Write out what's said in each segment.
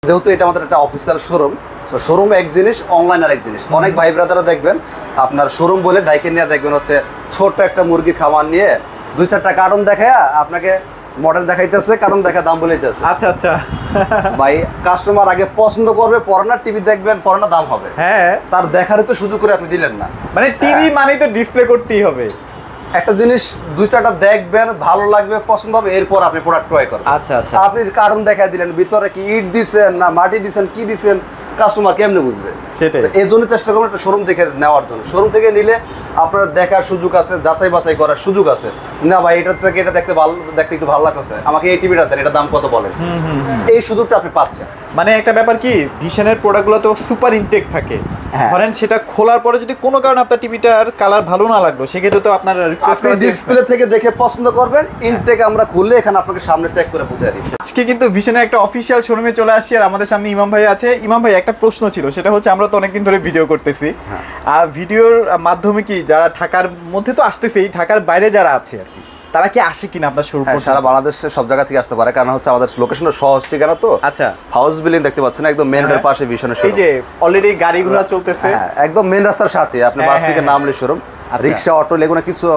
যেহেতু এটা আমাদের একটা অফিসিয়াল শোরুম, তো শোরুম এক জিনিস, অনলাইন আর এক জিনিস। অনেক ভাই ব্রাদাররা দেখবেন আপনার শোরুম বলে ডাইকে নিয়ে দেখবেন হচ্ছে ছোট্ট একটা মুরগির খামার নিয়ে 2-4টা কার্টন দেখায় আপনাকে মডেল দেখাইতেছে, কার্টন দেখা দাম বলাইতেছে। আচ্ছা আচ্ছা ভাই কাস্টমার আগে পছন্দ করবে, পরে না টিভি দেখবেন, পরে না দাম হবে। হ্যাঁ, তার দেখার তো সুযোগ করে আপনি দিলেন না। মানে টিভি মানেই তো ডিসপ্লে করতেই হবে। একটা জিনিস 2-4টা দেখবেন, ভালো লাগবে, পছন্দ হবে, এরপর আপনি প্রোডাক্ট ক্রয় করবেন। আচ্ছা আচ্ছা, আপনি কার্টন দেখাই দিলেন, ভিতরে কি ইট দিছেন না মাটি দিছেন, কি দিছেন, কাস্টমার কেমনে বুঝবে? সেটাই। এই জন্য চেষ্টা করবেন একটা শোরুম থেকে নেওয়ার জন্য। শোরুম থেকে নিলে আপনার দেখার সুযোগ আছে, যাচাই বাছাই করার সুযোগ আছে। না ভাই এটা থেকে এটা দেখতে একটু ভালো লাগতেছে, আমাকে এই টিভিটা দেন, এটা দাম কত বলেন, এই সুযোগটা আপনি পাচ্ছেন। মানে একটা ব্যাপার কি, ভিশনের প্রোডাক্টগুলো তো সুপার ইনটেক থাকে। ধরেন সেটা খোলার পরে যদি কোনো কারণে আপনার টিভিটার কালার ভালো না লাগলো, সেক্ষেত্রে তো আপনার ডিসপ্লে থেকে দেখে পছন্দ করবেন, ইনটেক আমরা খুললে এখানে আপনাকে সামনে চেক করে বুঝিয়ে দিচ্ছি। আজকে কিন্তু ভিশনের একটা অফিসিয়াল শোরুমে চলে আসছি, আর আমাদের সামনে ইমাম ভাই আছে। ইমাম ভাই, একটা প্রশ্ন ছিল, সেটা হচ্ছে আমরা তো অনেকদিন ধরে ভিডিও করতেছি, আর ভিডিওর মাধ্যমে কি যারা ঢাকার মধ্যে তো আসতেছেই, ঢাকার বাইরে যারা আছে আর কি, তারা কি আসে কিনা আপনার শোরুম? সারা বাংলাদেশের সব জায়গা থেকে আসতে পারে, কারণ হচ্ছে আমাদের লোকেশনটা সহজ ঠিকানা তো। আচ্ছা, হাউস বিল্ডিং দেখতে পাচ্ছেন একদম মেন রোডের পাশে ভিশনের শোরুম। এই যে অলরেডি গাড়িগুলো চলতেছে, একদম মেন রাস্তার সাথে, আপনি বাস থেকে নামলে শোরুম, রিক্সা অটো লেগুনা কিছু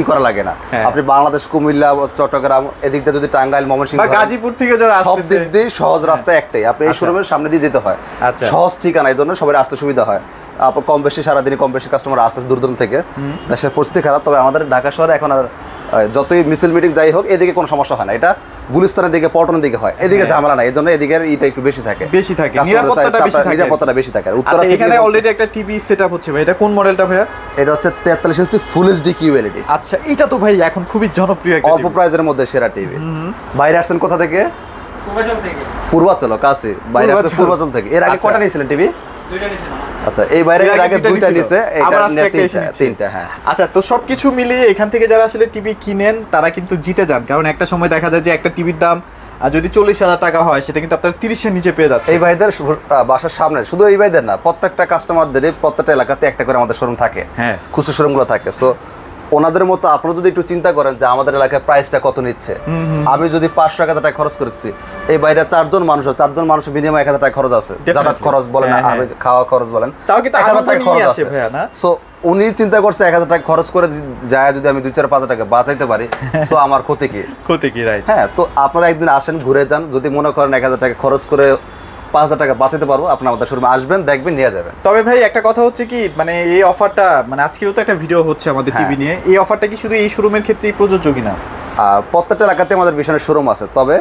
করা লাগে না। আপনি বাংলাদেশ, কুমিল্লা, চট্টগ্রাম, এদিক দিয়ে যদি টাঙ্গাইল, ময়মনসিংহ, গাজীপুর থেকে যারা সব দিক দিয়ে সহজ রাস্তা একটাই, আপনি এই শোরুমের সামনে দিয়ে যেতে হয়। সহজ ঠিকানা, এই জন্য সবাই আসতে সুবিধা হয়। আপনার কম বেশি সারাদিনে কম বেশি কাস্টমার আসতে দূর দূর থেকে। দেশের পরিস্থিতি খারাপ, তবে আমাদের ঢাকা শহরে এখন আর যতই মিছিল মিটিং যাই হোক, এদিকে কোনো সমস্যা হয় না। এটা গুলিস্তানের দিকে, পল্টনের দিকে হয়, এদিকে ঝামেলা না, এই জন্য এদিকে এটা একটু বেশি থাকে, নিরাপত্তাটা বেশি থাকে। উত্তরা এখানে অলরেডি একটা টিভি সেটআপ হচ্ছে ভাই, এটা কোন মডেলটা ভাইয়া? এটা হচ্ছে 43 ইঞ্চি ফুল এইচডি কিউএলইডি। আচ্ছা, এটা তো ভাই এখন খুবই জনপ্রিয় একটা অল্প প্রাইজের মধ্যে সেরা টিভি। বাইরে আসছেন কোথা থেকে? পূর্বাচল কাছে। বাইরে আসছেন পূর্বাচল থেকে। এর আগে কয়টা নিয়েছিলেন টিভি? আচ্ছা, এই বাইরে এর আগে দুইটা নিছে, এটা তিনটা। হ্যাঁ, আচ্ছা, তো সবকিছু মিলিয়ে এখান থেকে যারা আসলে টিভি কিনেন তারা কিন্তু জিতে যান, কারণ একটা সময় দেখা যায় যে একটা টিভির দাম যদি 40,000 টাকা হয়, সেটা কিন্তু আপনার 30-এর নিচে পেয়ে যাচ্ছে। এই ভাইদের বাসার সামনে, শুধু এই ভাইদের না, প্রত্যেকটা কাস্টমারদের প্রত্যেকটা এলাকাতে একটা করে আমাদের শোরুম থাকে। হ্যাঁ, খুচরা শোরুমগুলো থাকে। সো ওনাদের মতো আপনারা যদি একটু চিন্তা করেন যে আমাদের এলাকায় প্রাইসটা কত নিচ্ছে, আমি যদি 500-1000 টাকা খরচ করেছি, এই বাইরে 4জন মানুষ, 4জন মানুষের মিনিমাম 1000 টাকা খরচ আছে। যাতায়াত খরচ বলেন, আমি খাওয়া খরচ বলেন, 1000 টাকা খরচ আছে। সো উনি চিন্তা করছে 1000 টাকা খরচ করে যায় যদি আমি 2-4-5 টাকা বাঁচাইতে পারি, সো আমার ক্ষতি কি? রাইট। হ্যাঁ, তো আপনারা একদিন আসেন, ঘুরে যান, যদি মনে করেন 1000 টাকা খরচ করে 5000 টাকা বাঁচাতে পারবো, আপনি আমাদের শোরুমে আসবেন, দেখবেন, নিয়ে যাবেন। তবে ভাই একটা কথা হচ্ছে কি, মানে এই অফারটা, মানে আজকেও তো একটা ভিডিও হচ্ছে আমাদের টিভি নিয়ে, এই অফারটা কি শুধু এই শোরুমের ক্ষেত্রেই প্রযোজ্য কিনা? আর প্রত্যেকটা এলাকাতে আমাদের ভিশনের শোরুম আছে, তবে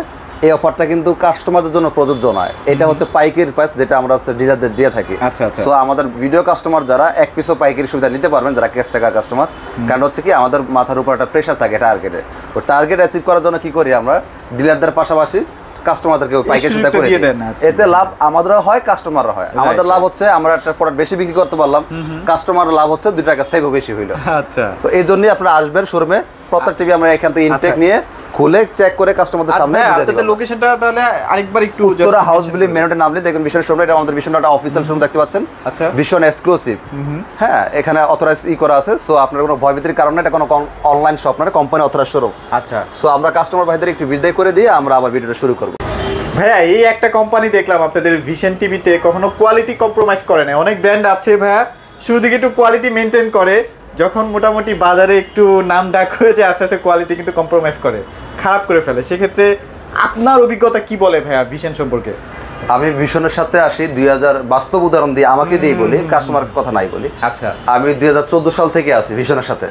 এই অফারটা কিন্তু কাস্টমারদের জন্য প্রযোজ্য নয়। এটা হচ্ছে পাইকারি প্রাইস, যেটা আমরা হচ্ছে ডিলারদের দিয়ে থাকি। আচ্ছা আচ্ছা। সো আমাদের ভিডিও কাস্টমার যারা 1 পিসও পাইকারি সুবিধা নিতে পারবেন, যারা ক্যাশ টাকার কাস্টমার। কারণ হচ্ছে কি, আমাদের মাথার উপর একটা প্রেশার থাকে টার্গেটে। ও টার্গেট অ্যাচিভ করার জন্য কি করি আমরা, ডিলারদের পাশাপাশি কাস্টমারদেরকে পাইকারি সুবিধা করে দিই। এতে লাভ আমাদেরও হয়, কাস্টমাররা হয়। আমাদের লাভ হচ্ছে আমরা একটা প্রোডাক্ট বেশি বিক্রি করতে পারলাম, কাস্টমারের লাভ হচ্ছে 2 টাকা সেভও বেশি হইলো। আচ্ছা, তো এই জন্যই আপনারা আসবেন শোরুমে। প্রত্যেক টিভি আমরা এখান থেকে ইনটেক নিয়ে খুলে চেক করে কাস্টমারদের সামনে দিয়ে দেব। আপনাদের লোকেশনটা তাহলে আরেকবার একটু, উত্তরা হাউস বিল্ডিং মেন রোডে নামলে দেখুন ভিশন শোরুম। এটা আমাদের ভিশনটা একটা অফিশিয়াল শোরুম দেখতে পাচ্ছেন। আচ্ছা, ভিশন এক্সক্লুসিভ। হ্যাঁ, এখানে অথরাইজ করা আছে। সো আপনার কোনো ভয়ভীতির কারণ না, এটা কোনো অনলাইন শপ না, কোম্পানি অথরাইজ শোরুম। আচ্ছা, সো আমরা কাস্টমার ভাইদের একটু বিদায় করে দিয়ে আমরা আবার ভিডিওটা শুরু করব। ভাইয়া, এই একটা কোম্পানি দেখলাম আপনাদের ভিশন টিভিতে কখনো কোয়ালিটি কম্প্রোমাইজ করে না। অনেক ব্র্যান্ড আছে ভাইয়া, শুরু থেকে একটু কোয়ালিটি মেনটেন করে, যখন মোটামুটি বাজারে একটু নাম ডাক হয়ে যায়, আস্তে আস্তে কোয়ালিটি কিন্তু কম্প্রোমাইজ করে, খারাপ করে ফেলে। সেক্ষেত্রে আপনার অভিজ্ঞতা কি বলে ভাইয়া ভিশন সম্পর্কে? আমি ভিশনের সাথে আসি 2000, বাস্তব উদাহরণ দিয়ে আমাকে দিয়ে বলি, কাস্টমার কথা নাই বলি। আচ্ছা, আমি 2014 সাল থেকে আছি ভিশনের সাথে।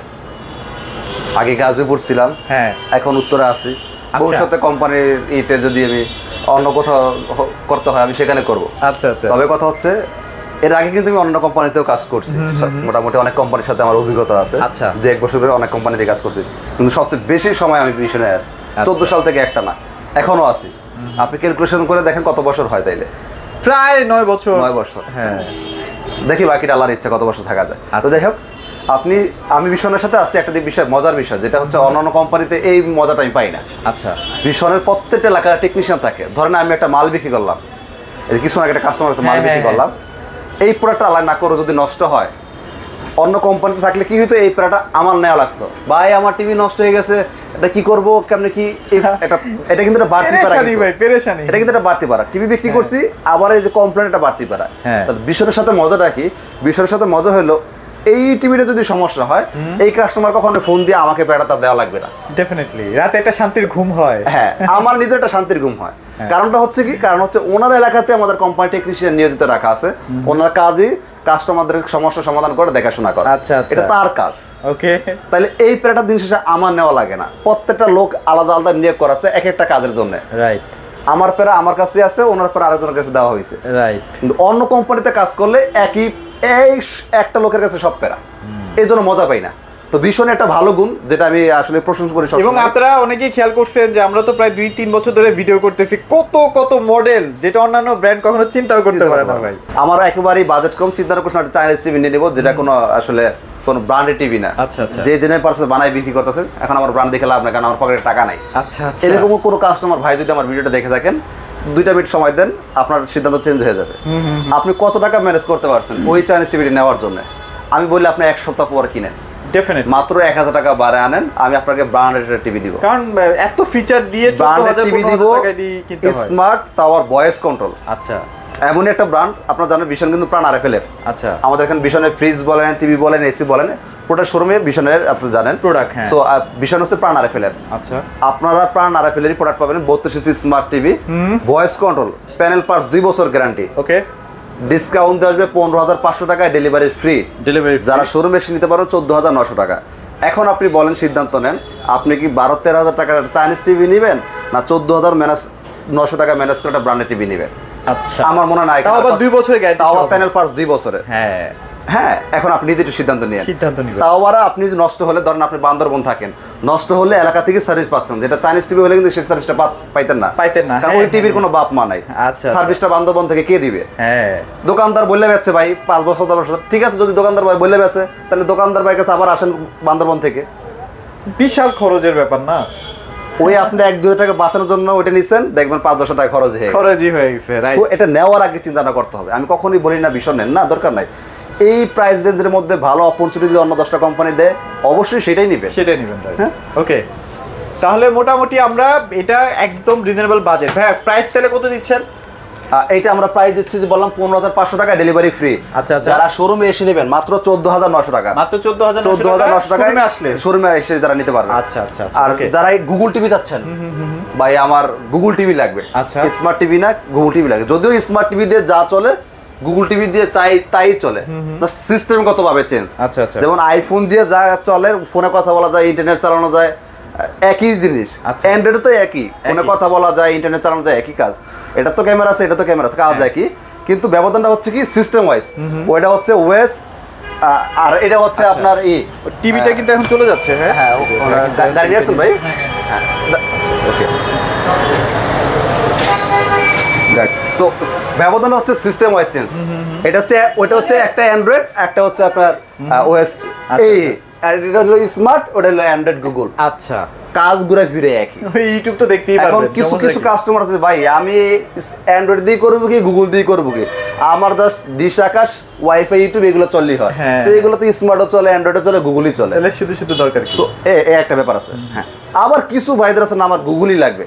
আগে গাজীপুর ছিলাম, হ্যাঁ, এখন উত্তরা আছি। ভবিষ্যতে কোম্পানির ইতে যদি আমি অন্য কোথাও করতে হয়, আমি সেখানে করব। আচ্ছা আচ্ছা। তবে কথা হচ্ছে, এর আগে কিন্তু আমি অন্য কোম্পানিতেও কাজ করছি, মোটামুটি অনেক কোম্পানির সাথে আমার অভিজ্ঞতা আছে। আচ্ছা, যে 1 বছর ধরে অনেক কোম্পানিতে কাজ করছি, কিন্তু সবচেয়ে বেশি সময় আমি ভিশনে আছি। 14 সাল থেকে একটা না, এখনো আছি। আপনি ক্যালকুলেশন করে দেখেন কত বছর হয়, তাইলে প্রায় 9 বছর। 9 বছর, হ্যাঁ। দেখি বাকিটা আল্লাহর ইচ্ছা কত বছর থাকা যায়। তো যাই হোক, আমি ভিশনের সাথে আছি। একটা বিষয়, মজার বিষয়, যেটা হচ্ছে অন্যান্য কোম্পানিতে এই মজাটা আমি পাই না। আচ্ছা, ভিশনের প্রত্যেকটা এলাকার টেকনিশিয়ান থাকে। ধরেন আমি একটা মাল বিক্রি করলাম, কিছু আগে একটা কাস্টমার আছে, মাল বিক্রি করলাম, এই প্রোডাক্টটা আলাদা না করে যদি নষ্ট হয়, অন্য কোম্পানিতে থাকলে কি হতো, এই প্যারাটা আমার নেওয়া লাগতো, ভাই আমার টিভি নষ্ট হয়ে গেছে, এটা কি করবো কেমনে কি, এটা কিন্তু একটা বাড়তি পারা, এটা কিন্তু একটা বাড়তি পারা, টিভি বিক্রি করছি আবার এই যে কমপ্লেন এটা বাড়তি পারা। বিষয়ের সাথে মজাটা কি, বিষয়ের সাথে মজা হলো এই টিভিটা যদি সমস্যা হয় এই কাস্টমার কখনো ফোন দিয়ে আমাকে প্যারাটা দেওয়া লাগবে না, ডেফিনেটলি রাতে একটা শান্তির ঘুম হয়। হ্যাঁ, আমার নিজের একটা শান্তির ঘুম হয়। কারণটা হচ্ছে কি, কারণ হচ্ছে ওনার এলাকাতে আমাদের কোম্পানি টেকনিশিয়ান নিয়োজিত রাখা আছে, ওনার কাজই কাস্টমারদের সমস্যা সমাধান করে দেখাশোনা করা। আচ্ছা আচ্ছা, এটা তার কাজ। ওকে, তাহলে এই প্যারাটা দিন শেষে আমার নেওয়া লাগে না, প্রত্যেকটা লোক আলাদা আলাদা নিয়োগ করা আছে এক একটা কাজের জন্য। রাইট, আমার প্যারা আমার কাছে আছে, ওনার প্যারা আরেকজনের কাছে দেওয়া হয়েছে। রাইট, কিন্তু অন্য কোম্পানিতে কাজ করলে এই একটা লোকের কাছে সব প্যারা, এই জন্য মজা পাই না। তো ভীষণ একটা ভালো গুণ, যেটা আমি আসলে প্রশংসা করি। এবং আপনারা অনেকেই খেয়াল করছেন যে আমরা তো প্রায় 2-3 বছর ধরে ভিডিও করতেছি, কত কত মডেল যেটা অন্যান্য ব্র্যান্ড কখনো চিন্তাও করতে পারে না ভাই। আমার একেবারেই বাজেট কম, চিন্তা করছি একটা চাইনিজ টিভি নিয়ে নেবো, যেটা কোনো আসলে কোনো ব্র্যান্ডের টিভি না। আচ্ছা আচ্ছা, যে জেনে পারছে বানাই বিক্রি করতেছে, এখন আমার ব্র্যান্ড দেখে লাভ না, কারণ আমার পকেটে টাকা নাই। আচ্ছা আচ্ছা, এরকম কোনো কাস্টমার ভাই যদি আমার ভিডিওটা দেখে থাকেন, 2টা মিনিট সময় দেন, আপনার সিদ্ধান্ত চেঞ্জ হয়ে যাবে। আপনি কত টাকা ম্যানেজ করতে পারছেন ওই চাইনিজ টিভিটি নেওয়ার জন্য, আমি বললে আপনি 1 সপ্তাহ পর কিনেন, ডেফিনেটলি মাত্র 1000 টাকা বাড়ে আনেন, আমি আপনাকে ব্র্যান্ডেড টিভি দিব। কারণ এত ফিচার দিয়ে 14000 টিভি দিব, স্মার্ট টাওয়ার ভয়েস কন্ট্রোল। আচ্ছা, এমন একটা ব্র্যান্ড, আপনারা জানেন ভিশন কিন্তু প্রাণ RFL এর। আচ্ছা, আমাদের এখানে ভিশনের ফ্রিজ বলেন, টিভি বলেন, এসি বলেন, পুরো শোরুমে ভিশনের আপনি জানেন প্রোডাক্ট। হ্যাঁ, সো ভিশন হচ্ছে প্রাণ RFL এর। আচ্ছা, আপনারা প্রাণ RFL এর প্রোডাক্ট পাবেন, 32 inch smart TV, voice control, panel parts 2 বছর গ্যারান্টি। ওকে, ডিসকাউন্ট আসবে 15500 টাকায়, ডেলিভারি ফ্রি। যারা শোরুমে এসে নিতে পারো 14900 টাকা। এখন আপনি বলেন, সিদ্ধান্ত নেন, আপনি কি 12-13 হাজার টাকার চাইনিজ টিভি নেবেন, না 14900 টাকা ম্যানেজ করে একটা ব্র্যান্ডেড টিভি নেবেন? আচ্ছা, আমার মনে হয় তাও আবার 2 বছরের গ্যারান্টি, তাও আবার প্যানেল পার্টস 2 বছরের। হ্যাঁ হ্যাঁ, এখন আপনি নিজে একটু সিদ্ধান্ত নিন। তাও আবার আপনি যদি নষ্ট হলে, ধরেন আপনি বান্দরবন থাকেন, নষ্ট হলে এলাকা থেকে সার্ভিস পাচ্ছেন, যেটা চাইনিজ টিভি হলে কিন্তু সেই সার্ভিসটা পাইতেন না। কারণ ওই টিভির কোনো বাপ মা নাই। আচ্ছা, সার্ভিসটা বান্দরবন থেকে কে দিবে? হ্যাঁ, দোকানদার বললে বেচছে ভাই 5 বছর 10 বছর, ঠিক আছে, যদি দোকানদার ভাই বললে বেচে, তাহলে দোকানদার ভাই কাছে আবার আসেন বান্দরবন থেকে, বিশাল খরচের ব্যাপার না? ওই আপনি 1-2 টাকা বাঁচানোর জন্য ওইটা নিচ্ছেন, দেখবেন 5-10 টাকা খরচই হয়ে গেছে। রাইট, এটা নেওয়ার আগে চিন্তা করতে হবে। আমি কখনোই বলি না ভীষণ নেন না, দরকার নাই। এই প্রাইস রেঞ্জের মধ্যে ভালো অপরচুনিটি যদি অন্য 10টা কোম্পানি দেয়, অবশ্যই সেটাই নেবেন। হ্যাঁ, ওকে, তাহলে মোটামুটি আমরা এটা একদম রিজনেবল বাজেট। ভাই প্রাইস তাহলে কত দিচ্ছেন? এইটা আমরা প্রাইস দিচ্ছি যে বললাম 15500 টাকা, ডেলিভারি ফ্রি। আচ্ছা আচ্ছা, যারা শোরুমে এসে নেবেন মাত্র 14900 টাকা, মাত্র 14900 টাকা শোরুমে এসে যারা নিতে পারবে। আচ্ছা আচ্ছা, আর যারা গুগল টিভি চাচ্ছেন, ভাই আমার গুগল টিভি লাগবে, আচ্ছা, স্মার্ট টিভি না, গুগল টিভি লাগবে। যদিও স্মার্ট টিভি দিয়ে যা চলে গুগল টিভি দিয়ে তাই চলে, সিস্টেমগত ভাবে চেঞ্জ। আচ্ছা আচ্ছা, যেমন আইফোন দিয়ে যা চলে, ফোনে কথা বলা যায়, ইন্টারনেট চালানো যায়, একই জিনিস। অ্যান্ড্রয়েডে তো একই, ফোনে কথা বলা যায়, ইন্টারনেট চালানো যায়, একই কাজ। এটা তো ক্যামেরা আছে, এটা তো ক্যামেরা আছে, কাজ একই, কিন্তু ব্যবধানটা হচ্ছে কি সিস্টেম ওয়াইজ। ওইটা হচ্ছে ওয়েস, আর এটা হচ্ছে আপনার টিভিটা কিন্তু এখন চলে যাচ্ছে। হ্যাঁ হ্যাঁ, দাঁড়িয়ে আছেন ভাই? হ্যাঁ, ওকে। তো ব্যবধান হচ্ছে সিস্টেম ওয়াইজ চেঞ্জ। এটা হচ্ছে, ওইটা হচ্ছে একটা অ্যান্ড্রয়েড, একটা হচ্ছে আপনার ওএস, এই আর এটা হলো স্মার্ট, ওটা হলো অ্যান্ড্রয়েড গুগল। আচ্ছা, কাজ ঘুরে ফিরে একই। ইউটিউব তো দেখতেই পারবেন। এখন কিছু কাস্টমার আছে, ভাই আমি অ্যান্ড্রয়েড দিয়ে করবো কি গুগল দিয়ে করবো কি, আমার জাস্ট ডিশ আকাশ ওয়াইফাই ইউটিউব এগুলো চললেই হয়। তো এগুলো তো স্মার্টও চলে, অ্যান্ড্রয়েডও চলে, গুগলই চলে, তাহলে শুধু দরকার কি? একটা ব্যাপার আছে। হ্যাঁ, আবার কিছু ভাইদের আছে না আমার গুগলই লাগবে,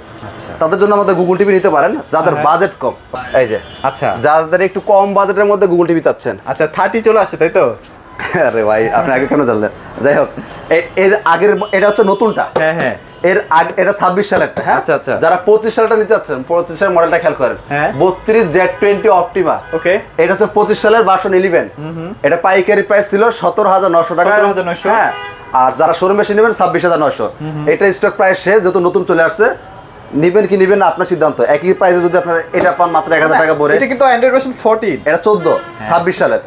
তাদের জন্য আমাদের গুগল টিভি নিতে পারেন, যাদের বাজেট কম। এই যে, আচ্ছা, যাদের একটু কম বাজেটের মধ্যে গুগল টিভি চাচ্ছেন। আচ্ছা, 30 চলে আসে, তাই তো? আরে ভাই, আপনি আগে কেন জানলেন? যাই হোক, এর আগের এটা হচ্ছে নতুনটা। হ্যাঁ হ্যাঁ, এর আগে এটা 26 সালেরটা। হ্যাঁ, আচ্ছা আচ্ছা, যারা 25 সালটা নিতে যাচ্ছেন, 25 সালের মডেলটা খেয়াল করেন, 32 Z20 অপটিমা। ওকে, এটা হচ্ছে 25 সালের ভার্সন 11। এটা পাইকারি প্রাইস ছিল 17900 টাকা। হ্যাঁ, আর যারা শোরুমে এসে নেবেন 26900। এটা স্টক প্রাইস শেষ, যেহেতু নতুন চলে আসছে। নিবেন কি নিবেন না আপনার সিদ্ধান্ত। একই প্রাইসে যদি আপনার এটা পান মাত্র 1000 টাকা ভরে। এটা কিন্তু অ্যান্ড্রয়েড ভার্সন 14, এটা 14 26 সালের।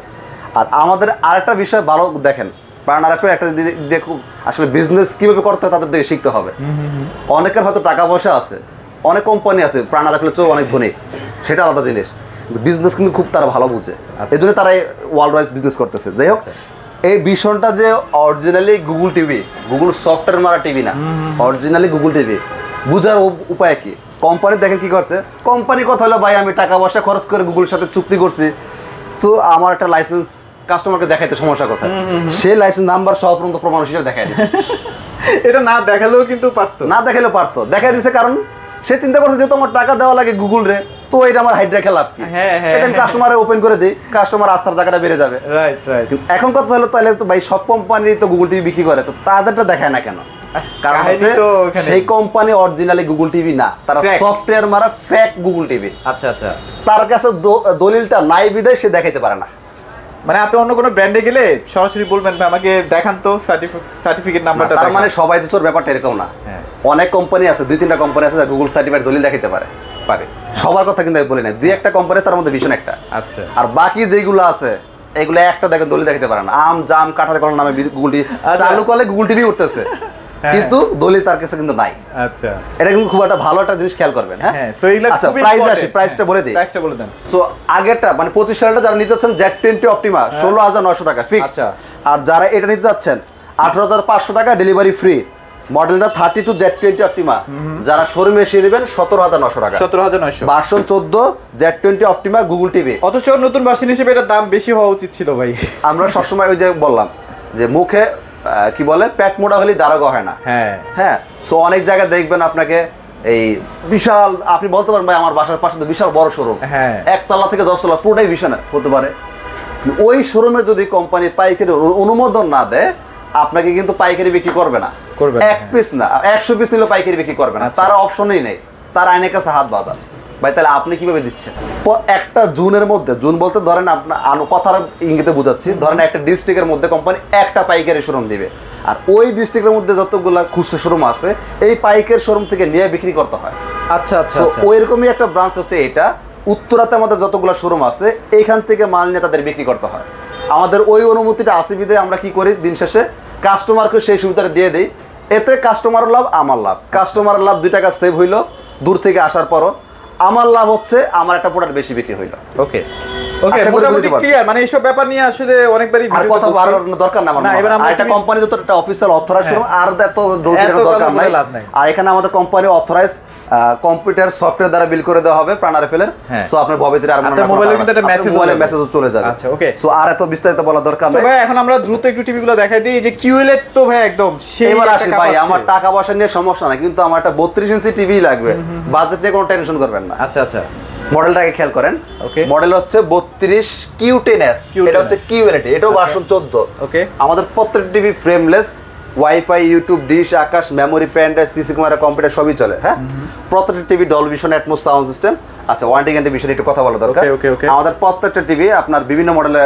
আর আমাদের আরেকটা বিষয় ভালো দেখেন, প্রাণ RFL একটা দেখুন, আসলে বিজনেস কিভাবে করতে হয় তাদের থেকে শিখতে হবে। অনেকের হয়তো টাকা পয়সা আছে, অনেক কোম্পানি আছে প্রাণ RFL চেয়েও অনেক ধনী, সেটা আলাদা জিনিস, কিন্তু বিজনেস কিন্তু খুব তারা ভালো বুঝে, এই জন্য তারা ওয়ার্ল্ড ওয়াইজ বিজনেস করতেছে। যাই হোক, এই ভীষণটা যে originally Google TV, Google software মারা টিভি না, অরিজিনালি গুগল টিভি, বুঝার উপায় কি? কোম্পানি দেখেন কি করছে, কোম্পানি কথা হলো ভাই আমি টাকা পয়সা খরচ করে গুগলের সাথে চুক্তি করছি, তো আমার একটা লাইসেন্স কাস্টমারকে দেখাইতে সমস্যা কোথায়, সে লাইসেন্স নাম্বার সহ পর্যন্ত প্রমাণ হিসেবে দেখাই দিচ্ছে। এটা না দেখালেও কিন্তু পারতো, না দেখালেও পারতো, দেখাই দিছে কারণ সে চিন্তা করছে যে তোমার টাকা দেওয়া লাগে গুগল রে, তো এটা আমার হাইড রেখে লাভ কি, এটা আমি কাস্টমারে ওপেন করে দিই, কাস্টমার আস্থার জায়গাটা বেড়ে যাবে। Right right. এখন কথা হলো তাহলে তো ভাই সব কোম্পানি তো গুগল টিভি বিক্রি করে, তো তাদেরটা দেখায় না কেন? কারণ হচ্ছে সেই কোম্পানি অরিজিনালি গুগল টিভি না, তারা সফটওয়্যার মারা ফেক গুগল টিভি। আচ্ছা আচ্ছা। তার কাছে দলিলটা নাই বিদায় সে দেখাইতে পারে না। মানে আপনি অন্য কোনো ব্র্যান্ডে গেলে সরাসরি বলবেন ভাই আমাকে দেখান তো সার্টিফিকেট নাম্বারটা। তার মানে সবাই তো চোর ব্যাপারটা এরকম না। অনেক কোম্পানি আছে, 2-3টা কোম্পানি আছে যারা গুগল সার্টিফাইড দলিল দেখাইতে পারে। সবার কথা কিন্তু আমি বলি না, 2-1টা কোম্পানি তার মধ্যে ভীষণ একটা। আচ্ছা। আর বাকি যেগুলো আছে এগুলো একটা দেখেন দলিল দেখাইতে পারে না। আম জাম কাঁঠাল কলার নামে গুগল টিভি চালু করলে গুগল টিভি উঠতেছে, কিন্তু দলিল তার কাছে কিন্তু নাই। আচ্ছা, এটা কিন্তু খুব একটা ভালো একটা জিনিস খেয়াল করবেন। হ্যাঁ, সো এইগুলা আচ্ছা প্রাইস আসি, প্রাইসটা বলে দিই। প্রাইসটা বলে দেন। সো আগেরটা মানে 25 সালটা যারা নিতে যাচ্ছেন Z20 অপটিমা 16,900 টাকা ফিক্সড। আর যারা এটা নিতে যাচ্ছেন 18,500 টাকা ডেলিভারি ফ্রি। মডেলটা 32 Z20 অপটিমা, যারা শোরুমে এসে নেবেন 17,900 টাকা। 17,900 version 14 Z20 Optima Google TV. অথচ নতুন ভার্সন হিসেবে এটার দাম বেশি হওয়া উচিত ছিল ভাই। আমরা সবসময় ওই যে বললাম যে মুখে কি বলে পেট মোটা হলেই দারোগা হয় না। হ্যাঁ, সো অনেক জায়গায় দেখবেন আপনাকে এই বিশাল, আপনি বলতে পারেন ভাই আমার বাসার পাশে তো বিশাল বড় শোরুম, একতলা থেকে 10 তলা পুরোটাই বিশাল হতে পারে। ওই শোরুমে যদি কোম্পানি পাইকারি অনুমোদন না দেয়, আপনাকে কিন্তু পাইকারি বিক্রি করবে না। এক পিস না 100 পিস নিলে পাইকারি বিক্রি করবে না, তার অপশনই নেই, তার আইনের কাছে হাত বাঁধা। ভাই তাহলে আপনি কিভাবে দিচ্ছেন? একটা জুনের মধ্যে, জুন বলতে ধরেন আপনার কথার ইঙ্গিতে বুঝাচ্ছি, ধরেন একটা ডিস্ট্রিক্টের মধ্যে কোম্পানি একটা পাইকারি শোরুম দিবে, আর ওই ডিস্ট্রিক্টের মধ্যে যতগুলো খুচরা শোরুম আছে এই পাইকারি শোরুম থেকে নিয়ে বিক্রি করতে হয়। আচ্ছা আচ্ছা। ওইরকমই একটা ব্রাঞ্চ আছে এটা উত্তরাতে, আমাদের যতগুলো শোরুম আছে এইখান থেকে মাল নিয়ে তাদের বিক্রি করতে হয়। আমাদের ওই অনুমতিটা আসে বিধায় আমরা কি করি, দিন শেষে কাস্টমারকে সেই সুবিধাটা দিয়ে দিই। এতে কাস্টমার লাভ, আমার লাভ। কাস্টমার লাভ 2 টাকা সেভ হইলো দূর থেকে আসার পরও, আমার লাভ হচ্ছে আমার একটা প্রোডাক্ট বেশি বিক্রি হইলো। ওকে ওকে, মোটামুটি ক্লিয়ার। মানে এইসব ব্যাপার নিয়ে আসলে অনেকবারই ভিডিও কথা বলার দরকার না আমার। আর একটা কোম্পানি যত একটা অফিশিয়াল অথরাইজ শোরুম, আর এত দরকার নাই। আর এখানে আমাদের কোম্পানি অথরাইজ কম্পিউটার সফটওয়্যার দ্বারা বিল করে দেওয়া হবে প্রাণ আরএফএল এর। সো আপনার ভবিষ্যতে আর আপনার মোবাইলে কিন্তু একটা মেসেজও চলে যাবে। আচ্ছা ওকে। সো আর এত বিস্তারিত বলা দরকার নাই। ভাই এখন আমরা দ্রুত একটু টিভিগুলো দেখাই দিই। যে কিউএলএড তো ভাই একদম সেই। এবার আসি ভাই, আমার টাকা পয়সা নিয়ে সমস্যা নাই, কিন্তু আমার একটা 32 ইঞ্চি টিভি লাগবে, বাজেট নিয়ে কোনো টেনশন করবেন না। আচ্ছা আচ্ছা। মডেলটাকে খেয়াল করেন। মডেল হচ্ছে 32 Q10s, এটা হচ্ছে কিউএলইডি, এটাও ভার্সন 14। ওকে। আমাদের প্রত্যেকটা TV frameless, WiFi, YouTube, dish, Akash, memory, pen drive, CC camera, computer সবই চলে। হ্যাঁ, প্রত্যেকটা TV Dolby Vision, Atmos sound system. আচ্ছা, ওয়ারেন্টি গ্যারান্টি বিষয়ে একটু কথা বলা দরকার। আমাদের প্রত্যেকটা টিভি আপনার বিভিন্ন মডেলে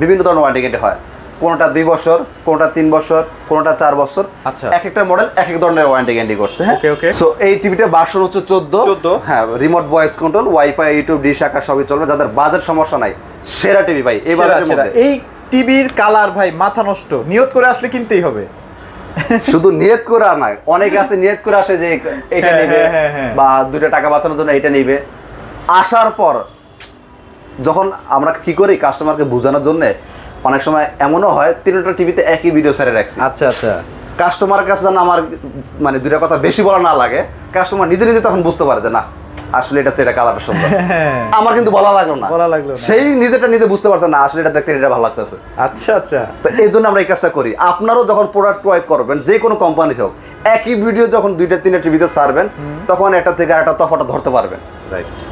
বিভিন্ন ধরনের ওয়ারেন্টি গ্যারান্টি হয়। কোনটা 2 বছর, কোনটা 3 বছর, কোনটা 4 বছর। আচ্ছা, এক একটা মডেল এক এক ধরনের ওয়ারেন্টি গ্যারান্টি করছে। হ্যাঁ, সো এই টিভিটা ভার্সন হচ্ছে 14। হ্যাঁ, remote voice control, WiFi, YouTube, dish, Akash সবই চলবে। যাদের বাজেট সমস্যা নাই, সেরা টিভি ভাই এই বাজেটের মধ্যে। এই টিভির কালার ভাই মাথা নষ্ট, নিয়ত করে আসলে কিনতেই হবে। শুধু নিয়ত করে আর নয়, অনেকে আছে নিয়ত করে আসে যে এটা নেবে বা 2 টাকা বাঁচানোর জন্য এটা নেবে। আসার পর যখন আমরা কি করি কাস্টমারকে বোঝানোর জন্য, অনেক সময় এমনও হয় 3টা টিভিতে একই ভিডিও ছেড়ে রাখছি। আচ্ছা আচ্ছা। কাস্টমারের কাছে যেন আমার মানে 2টা কথা বেশি বলা না লাগে, কাস্টমার নিজে নিজে তখন বুঝতে পারে যে না আসলে এটা এটা কালারটা সুন্দর। আমার কিন্তু বলা লাগলো না, সেই নিজেটা নিজে বুঝতে পারছে না আসলে এটা দেখতে এটা ভালো লাগতেছে। আচ্ছা আচ্ছা। তো এই জন্য আমরা এই কাজটা করি। আপনারও যখন প্রোডাক্ট ক্রয় করবেন, যে কোনো কোম্পানির হোক, একই ভিডিও যখন 2-3টা টিভিতে ছাড়বেন, তখন একটা থেকে আরেকটা তফাৎটা ধরতে পারবেন।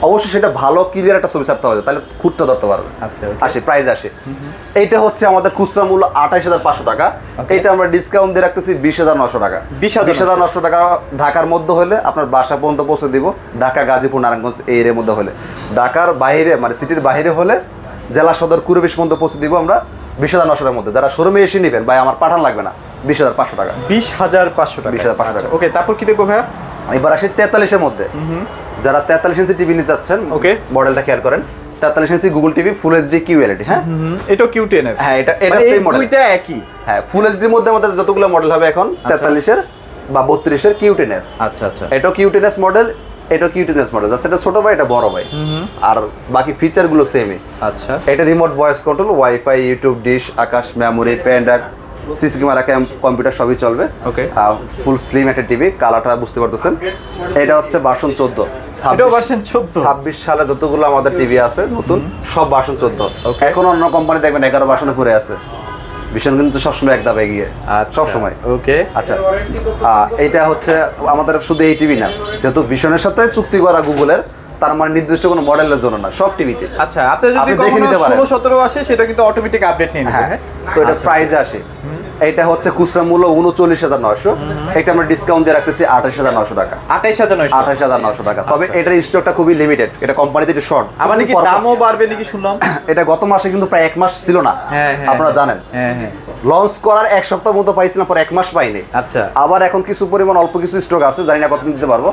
অবশ্যই সেটা ভালো ক্লিয়ার একটা ছবি ছাড়তে হবে, তাহলে খুঁটটা ধরতে পারবে। আসি প্রাইস আসি। এইটা হচ্ছে আমাদের খুচরা মূল্য 28,500 টাকা। এইটা আমরা ডিসকাউন্ট দিয়ে রাখতেছি 20,900 টাকা। 20,900 টাকা ঢাকার মধ্যে হলে আপনার বাসা পর্যন্ত পৌঁছে দিব। ঢাকা, গাজীপুর, নারায়ণগঞ্জ এই এর মধ্যে হলে। ঢাকার বাইরে মানে সিটির বাইরে হলে জেলা সদর কুড়িশ পর্যন্ত পৌঁছে দিব আমরা 20,900 টাকার মধ্যে। যারা শোরুমে এসে নেবেন ভাই আমার পাঠান লাগবে না, 20,500 টাকা। 20,500 টাকা। 20,500 টাকা। ওকে, তারপর কি দেখবো ভাইয়া? এবার আসি 43-এর মধ্যে। যারা 43 ইঞ্চি টিভি নিতে চাচ্ছেন, ওকে মডেলটা খেয়াল করেন। 43 inch Google TV full HD QLED. হ্যাঁ, এটা Q10s। হ্যাঁ, এটা সেম মডেল, দুইটা একই। হ্যাঁ, ফুল এইচডির মধ্যে আমাদের যতগুলো মডেল হবে এখন 43-এর বা 32-এর Q10s। আচ্ছা আচ্ছা। এটা Q10s মডেল, এটা Q10s মডেল। জাস্ট এটা ছোট ভাই, এটা বড় ভাই। আর বাকি ফিচার গুলো সেমই। আচ্ছা, এটা remote voice control, WiFi, YouTube, dish, Akash, memory, pen drive CC camera computer সবই চলবে। ওকে, ফুল স্লিম একটা টিভি, কালারটা বুঝতে পারতেছেন। এটা হচ্ছে ভার্সন 14, এটাও ভার্সন 14। 26 সালে যতগুলো আমাদের টিভি আছে নতুন সব ভার্সন 14। এখন অন্য কোম্পানি দেখবেন 11 ভার্সনে পড়ে আছে। ভিশন কিন্তু সবসময় এক ধাপ এগিয়ে, সবসময়। ওকে, আচ্ছা, এটা হচ্ছে আমাদের শুধু এই টিভি না, যেহেতু ভিশনের সাথে চুক্তি করা গুগলের, তার মানে নির্দিষ্ট কোনো মডেলের জন্য না, সব টিভিতে। আচ্ছা, আপনি যদি কখনো 16-17 আসে সেটা কিন্তু অটোমেটিক আপডেট নিয়ে নেবে। হ্যাঁ, তো এটা প্রাইসে আসে। এটা হচ্ছে খুচরা মূল্য 39,900, এটা আমরা ডিসকাউন্ট দিয়ে রাখতেছি 28,900 টাকা। 28,900 টাকা। তবে এটার স্টকটা খুবই লিমিটেড, এটা কোম্পানিতে একটু শর্ট। আবার নাকি দামও বাড়বে নাকি শুনলাম। এটা গত মাসে কিন্তু প্রায় 1 মাস ছিল না, আপনারা জানেন। লঞ্চ করার 1 সপ্তাহ মতো পাইছিলাম, পর 1 মাস পাইনি। আচ্ছা, আবার এখন কিছু পরিমাণ অল্প কিছু স্টক আছে, জানি না কতদিন দিতে পারবো।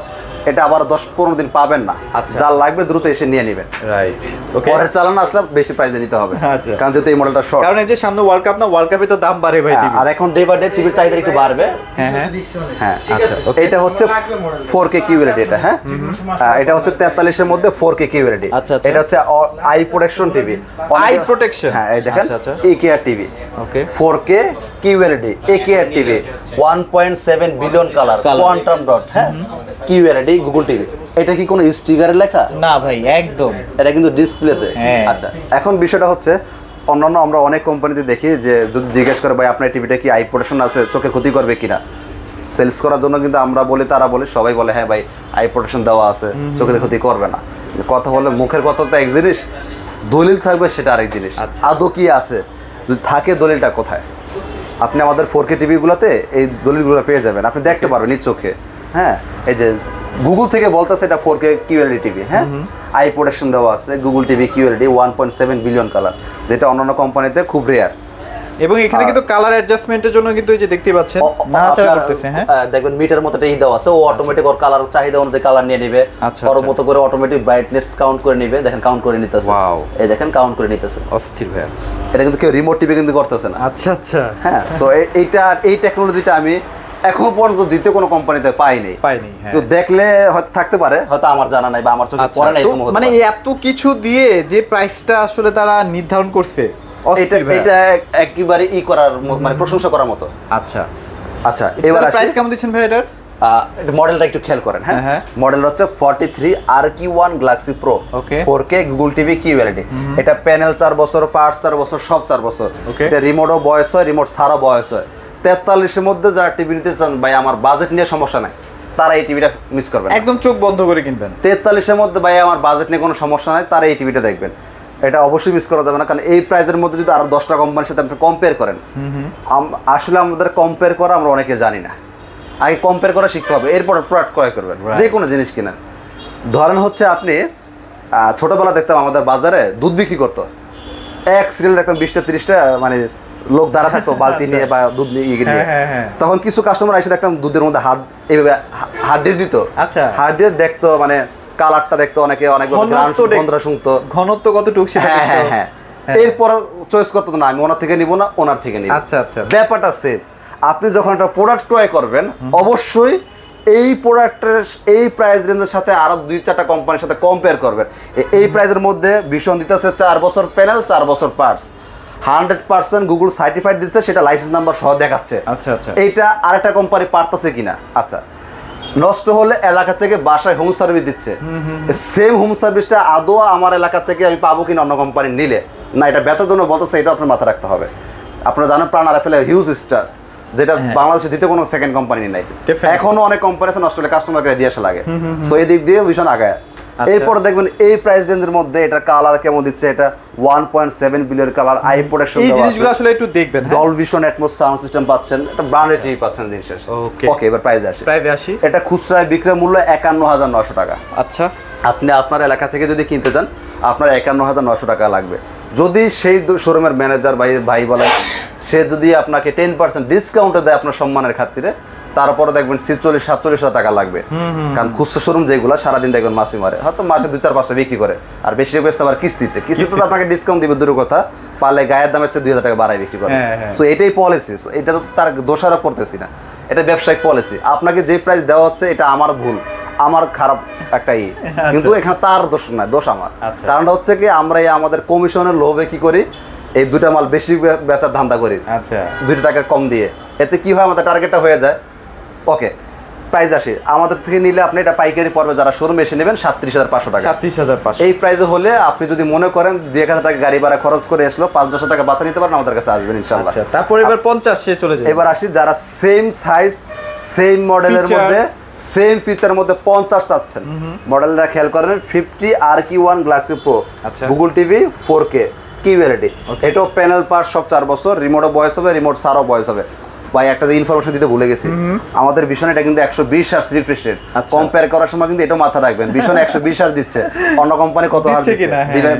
এটা আবার 10-15 দিন পাবেন না। যা লাগবে দ্রুত এসে নিয়ে নেবেন। রাইট, ওকে। পরের চালান আসলে বেশি প্রাইস নিতে হবে, কারণ যেহেতু এই মডেলটা শর্ট। কারণ এই যে সামনে ওয়ার্ল্ড কাপ না, ওয়ার্ল্ড কাপে তো দাম বাড়ে ভাই টিভি। আর এখন ডে বাই ডে টিভির চাহিদা একটু বাড়বে। হ্যাঁ, আচ্ছা। এটা হচ্ছে 4K QLED, এটা হ্যাঁ, এটা হচ্ছে 43 এর মধ্যে 4K QLED। এটা হচ্ছে I protection TV. I protection, হ্যাঁ, এই দেখেন AKR টিভি। ওকে, 4K QLED AKR TV, 1.7 billion colour, quantum dot. হ্যাঁ, QLED গুগল টিভি। এটা কি কোনো স্টিকারে লেখা? না ভাই, একদম। এটা কিন্তু ডিসপ্লেতে। আচ্ছা, এখন বিষয়টা হচ্ছে অন্যান্য আমরা অনেক কোম্পানিতে দেখি যে যদি জিজ্ঞেস করে ভাই আপনার টিভিটা কি আই প্রোটেকশন আছে, চোখের ক্ষতি করবে কিনা, সেলস করার জন্য কিন্তু আমরা বলি, তারা বলে, সবাই বলে হ্যাঁ ভাই আই প্রোটেকশন দেওয়া আছে, চোখের ক্ষতি করবে না। কথা বলে মুখের কথা তো এক জিনিস, দলিল থাকবে সেটা আরেক জিনিস। আদৌ কি আছে, যদি থাকে দলিলটা কোথায়? আপনি আমাদের 4K টিভিগুলোতে এই দলিলগুলো পেয়ে যাবেন, আপনি দেখতে পারবেন নিজ চোখে। হ্যাঁ, এই যে গুগল থেকে বলতেছে এটা 4K QLED টিভি। হ্যাঁ, আই প্রোটেকশন দেওয়া আছে, Google TV QLED 1.7 billion colour, যেটা অন্যান্য কোম্পানিতে খুব রেয়ার। এবং এখানে কিন্তু কালার অ্যাডজাস্টমেন্টের জন্য কিন্তু এই যে দেখতে পাচ্ছেন নাড়াচাড়া করতেছে। হ্যাঁ, দেখবেন মিটার মতো এই দেওয়া আছে, ও অটোমেটিক ওর কালার চাহিদা অনুযায়ী কালার নিয়ে নেবে, ওর মতো করে অটোমেটিক ব্রাইটনেস কাউন্ট করে নেবে। দেখেন কাউন্ট করে নিতেছে। ওয়াও, এই দেখেন কাউন্ট করে নিতেছে। অস্থির ভাই, এটা কিন্তু কেউ রিমোট টিভি কিন্তু করতেছে না। আচ্ছা আচ্ছা, হ্যাঁ। সো এই টেকনোলজিটা আমি এখন পর্যন্ত দ্বিতীয় কোনো কোম্পানিতে পাইনি। কেউ দেখলে হয়তো থাকতে পারে, হয়তো আমার জানা নাই বা আমার চোখে পড়ে নাই। মানে এত কিছু দিয়ে যে প্রাইসটা আসলে তারা নির্ধারণ করছে, এটা একেবারে করার মানে প্রশংসা করার মতো। আচ্ছা আচ্ছা, এবার প্রাইস কেমন দিচ্ছেন ভাই এটার? মডেলটা একটু খেয়াল করেন। হ্যাঁ, মডেল হচ্ছে 43 RQ1 Galaxy Pro 4K Google TV QLED। এটা প্যানেল 4 বছর, পার্টস 4 বছর, সব 4 বছর। এটা রিমোটও বয়স হয়, রিমোট ছাড়াও বয়স হয়। 43 এর মধ্যে যারা টিভি নিতে চান, ভাই আমার বাজেট নিয়ে সমস্যা নাই, তারা এই টিভিটা মিস করবেন, একদম চোখ বন্ধ করে কিনবেন। 43 এর মধ্যে ভাই আমার বাজেট নিয়ে কোনো সমস্যা নাই, তারা এই টিভিটা দেখবেন। এটা অবশ্যই মিস করা যাবে না, কারণ এই প্রাইসের মধ্যে যদি আরো 10টা কোম্পানির সাথে আপনি কম্পেয়ার করেন, আসলে আমাদের কম্পেয়ার করা আমরা অনেকে জানি না। আগে কম্পেয়ার করা শিখতে হবে, এরপর প্রোডাক্ট ক্রয় করবেন। যে কোনো জিনিস কিনেন, ধরেন হচ্ছে আপনি ছোটবেলা দেখতাম আমাদের বাজারে দুধ বিক্রি করতো, এক সিরিয়াল দেখতাম 20টা-30টা মানে লোক দাঁড়া থাকতো বালতি নিয়ে বা দুধ নিয়ে। তখন কিছু কাস্টমার এসে দেখতাম দুধের মধ্যে এইভাবে হাত দিয়ে দিত। আচ্ছা, হাত দিয়ে দেখতো, মানে কালারটা দেখতো, অনেকে অনেক গন্ধটা শুনতো, ঘনত্ব কতটুকু সেটা। হ্যাঁ, এরপর চয়েস করতো না আমি ওনার থেকে নিব না ওনার থেকে নিব। আচ্ছা আচ্ছা, ব্যাপারটা সেম। আপনি যখন একটা প্রোডাক্ট ক্রয় করবেন, অবশ্যই এই প্রোডাক্টের এই প্রাইস রেঞ্জের সাথে আরো 2-4টা কোম্পানির সাথে কম্পেয়ার করবেন। এই প্রাইসের মধ্যে ভীষণ দিতেছে 4 বছর প্যানেল, 4 বছর পার্টস, 100% গুগল সার্টিফাইড দিচ্ছে, সেটা লাইসেন্স নাম্বার সহ দেখাচ্ছে। আচ্ছা আচ্ছা, এইটা আরেকটা কোম্পানি পারতেছে কিনা। আচ্ছা, নষ্ট হলে এলাকা থেকে বাসায় হোম সার্ভিস দিচ্ছে, সেম হোম সার্ভিসটা আদৌ আমার এলাকা থেকে আমি পাবো কিনা অন্য কোম্পানি নিলে না, এটা বেচার জন্য বলতেছে, এটা আপনার মাথায় রাখতে হবে। আপনারা জানেন প্রাণ আরএফএল হিউজ স্টার, যেটা বাংলাদেশে দ্বিতীয় কোনো সেকেন্ড কোম্পানি নাই। এখনো অনেক কোম্পানি আছে নষ্ট হলে কাস্টমারকে দিয়ে আসা লাগে। সো এই দিক দিয়ে ভীষণ আগায়। এরপর দেখবেন এই প্রাইস রেঞ্জের মধ্যে এটা কালার কেমন দিচ্ছে, এটা 1.7 বিলিয়ন কালার, আই প্রোটেকশন, এই জিনিসগুলো আসলে একটু দেখবেন। Dolby Vision Atmos sound system পাচ্ছেন, এটা ব্র্যান্ডেড টিভি পাচ্ছেন দিন শেষে। ওকে, এবার প্রাইস আসি। এটা খুচরা বিক্রয় মূল্য 51,900 টাকা। আচ্ছা, আপনি আপনার এলাকা থেকে যদি কিনতে চান, আপনার 51,900 টাকা লাগবে। যদি সেই শোরুমের ম্যানেজার ভাই বলেন, সে যদি আপনাকে 10% ডিসকাউন্টে দেয় আপনার সম্মানের খাতিরে, তারপরে দেখবেন 46-47 টাকা লাগবে। কারণ খুচরা শোরুম যেগুলো সারাদিন দেখবেন মাসি মারে, হয়তো মাসে 2-4-5টা বিক্রি করে, আর বেশি বেচতে আবার কিস্তিতে তো আপনাকে ডিসকাউন্ট দিবে দূর কথা, পারলে গায়ের দামের চেয়ে 2,000 টাকা বাড়ায় বিক্রি করে। সো এটাই পলিসি, এটা তো তার দোষারোপ করতেছি না, এটা ব্যবসায়িক পলিসি। আপনাকে যে প্রাইস দেওয়া হচ্ছে এটা আমার ভুল, আমার খারাপ একটা কিন্তু এখানে তার দোষ না, দোষ আমার। কারণটা হচ্ছে কি, আমরা আমাদের কমিশনের লোভে কি করি, এই দুটা মাল বেশি বেচার ধান্দা করি। আচ্ছা, 2 টাকা কম দিয়ে। এতে কি হয়, আমাদের টার্গেটটা হয়ে যায়। ওকে, প্রাইস আসে আমাদের থেকে নিলে আপনি এটা পাইকারি পড়বে যারা শোরুমে এসে নেবেন 37,500 টাকা। 37,500 এই প্রাইসে হলে আপনি যদি মনে করেন 2,000 টাকা গাড়ি ভাড়া খরচ করে আসলো 5-10 টাকা বাঁচা নিতে পারেন, আমাদের কাছে আসবেন ইনশাআল্লাহ। আচ্ছা, তারপর এবার 50 সে চলে যায়। এবার আসি যারা সেম সাইজ সেম মডেলের মধ্যে সেম ফিচারের মধ্যে 50 চাচ্ছেন, মডেলটা খেয়াল করেন 50 RQ1 Galaxy pro, Google TV 4K QLED. এটাও প্যানেল পার সব 4 বছর, রিমোটও বয়স হবে, রিমোট সারও বয়স হবে। ভাই একটা যে ইনফরমেশন দিতে ভুলে গেছি, আমাদের ভিশন এটা কিন্তু 120 হার্জ রিফ্রেশ রেট। কম্পেয়ার করার সময় কিন্তু এটা মাথা রাখবেন, ভিশন 120 হার্জ দিচ্ছে, অন্য কোম্পানি কত হার্জ দিচ্ছে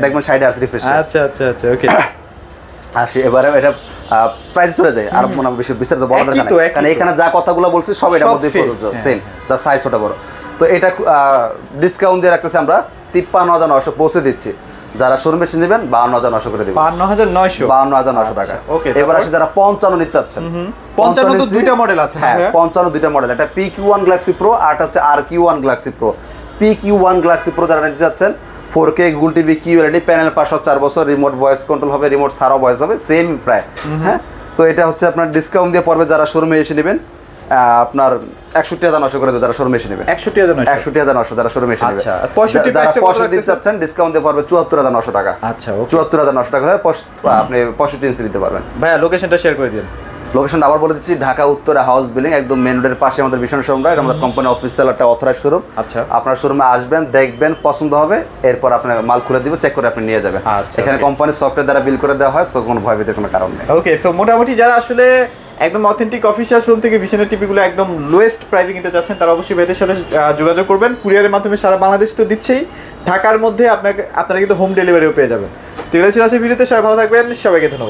দেখবেন 60 হার্জ রিফ্রেশ রেট। আচ্ছা আচ্ছা আচ্ছা, ওকে। আসি এবারে এটা প্রাইস চলে যায়, আর মনে বেশি বিস্তারিত বলা দরকার নেই, কারণ এখানে যা কথাগুলো বলছি সব এটার মধ্যে প্রযোজ্য, সেম, যা সাইজ ছোট বড়। তো এটা ডিসকাউন্ট দিয়ে রাখতেছি আমরা 53,900 পৌঁছে দিচ্ছি। যারা শোরুমে এসে নেবেন 52,900 করে দেবেন। 52,900 টাকা। এবার আসে যারা 55 নিতে চাচ্ছেন, 55 তো দুইটা মডেল আছে। হ্যাঁ, 55 দুইটা মডেল, একটা PQ1 গ্যালাক্সি প্রো আর একটা হচ্ছে RQ1 Galaxy pro. PQ1 Galaxy pro যারা নিতে চাচ্ছেন 4K Google TV QLED, panel পার সব 4 বছর, রিমোট ভয়েস কন্ট্রোল হবে, রিমোট সারও ভয়েস হবে, সেম প্রায়। হ্যাঁ, তো এটা হচ্ছে আপনার ডিসকাউন্ট দিয়ে পড়বে যারা শোরুমে এসে নেবেন আপনার 61,900 করে দেবো যারা শোরুমে এসে নেবেন। 61,900 যারা শোরুমে এসে নেবেন। আচ্ছা, 65 চাচ্ছেন ডিসকাউন্ট দিয়ে পড়বে 74,900 টাকা। আচ্ছা, 74,900 টাকা হলে আপনি 65 ইঞ্চি নিতে পারবেন। ভাইয়া লোকেশনটা শেয়ার করে দিন। লোকেশনটা আবার বলে দিচ্ছি, ঢাকা উত্তরা হাউস বিল্ডিং, একদম মেন রোডের পাশে আমাদের ভীষণ শোরুমটা। এটা আমাদের কোম্পানি অফিসিয়াল একটা অথরাইজ শোরুম। আচ্ছা, আপনার শোরুমে আসবেন, দেখবেন, পছন্দ হবে, এরপর আপনার মাল খুলে দিব, চেক করে আপনি নিয়ে যাবেন। এখানে কোম্পানির সফটওয়্যার দ্বারা বিল করে দেওয়া হয়, সো কোনো ভয় পেতে কোনো কারণ নেই। ওকে, সো মোটামুটি যারা আসলে একদম অথেন্টিক অফিসিয়াল শোরুম থেকে ভিশনের টিভিগুলো একদম লোয়েস্ট প্রাইসে কিনতে চাচ্ছেন, তারা অবশ্যই ভাইদের সাথে যোগাযোগ করবেন। কুরিয়ারের মাধ্যমে সারা বাংলাদেশ তো দিচ্ছেই, ঢাকার মধ্যে আপনারা কিন্তু হোম ডেলিভারিও পেয়ে যাবেন। তো এগুলো ছিল আজকের ভিডিওতে। সবাই ভালো থাকবেন, সবাইকে ধন্যবাদ।